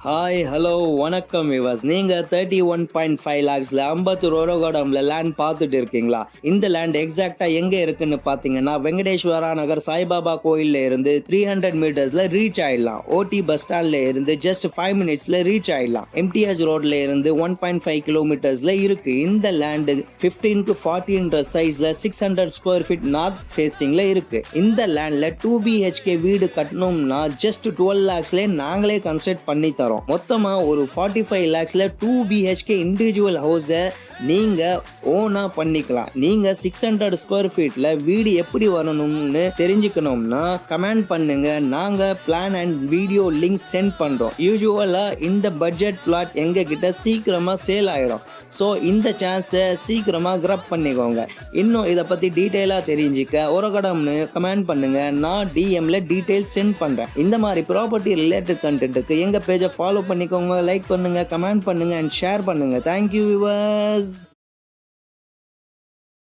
Hi hello வணக்கம் விவாஸ். நீங்கள் 31.5 லேக்ஸில் Ambattur ஒரகோடமில் land பார்த்துட்டு இருக்கீங்களா? இந்த லேண்ட் எக்ஸாக்டாக எங்கே இருக்குன்னு பார்த்தீங்கன்னா வெங்கடேஸ்வரா நகர் சாய்பாபா கோயிலில் இருந்து 300 மீட்டர்ஸில் ரீச் ஆகிடலாம். ஓடி பஸ் ஸ்டாண்டில் இருந்து ஜஸ்ட் 5 மினிட்ஸில் ரீச் ஆகிடலாம். எம்டிஹெச் ரோட்ல இருந்து 1.5 கிலோமீட்டர்ஸில் இருக்குது. இந்த லேண்டு 15-40 சைஸில் 600 ஸ்கொயர் ஃபீட் நார்த் ஃபேஸிங்கில் இருக்குது. இந்த லேண்டில் 2 BHK வீடு கட்டணும்னா ஜஸ்ட் 12 லேக்ஸ்லேயே நாங்களே கன்ஸ்ட்ரக்ட் பண்ணி தரோம். மொத்தமா ஒரு 45 லேக்ஸ்ல 2 BHK இண்டிவிஜுவல் ஹவுஸை நீங்க ஓனா பண்ணிக்கலாம். நீங்க 600 ஸ்கொயர் ஃபீட்ல வீடு எப்படி வரணும்னு தெரிஞ்சுக்கணும்னா கமெண்ட் பண்ணுங்க. நாங்க plan and video link sent பண்றோம். யூசுவலா இந்த பட்ஜெட் பிளாட் எங்க கிட்ட சீக்கிரமா சேல் ஆயிடும். ஸோ இந்த சான்ஸை சீக்கிரமா கிராப் பண்ணிக்கோங்க. இன்னும் இதை பத்தி டீட்டெயிலா தெரிஞ்சுக்க ஒரகடம்னு கமெண்ட் பண்ணுங்க. நான் டிஎம்ல டீட்டெயில்ஸ் சென்ட் பண்றேன். இந்த மாதிரி ப்ராப்பர்ட்டி ரிலேட்டட் கண்டென்ட்டுக்கு எங்க பேஜை ஃபாலோ பண்ணிக்கோங்க, லைக் பண்ணுங்க, கமெண்ட் பண்ணுங்க அண்ட் ஷேர் பண்ணுங்க. Thank you viewers.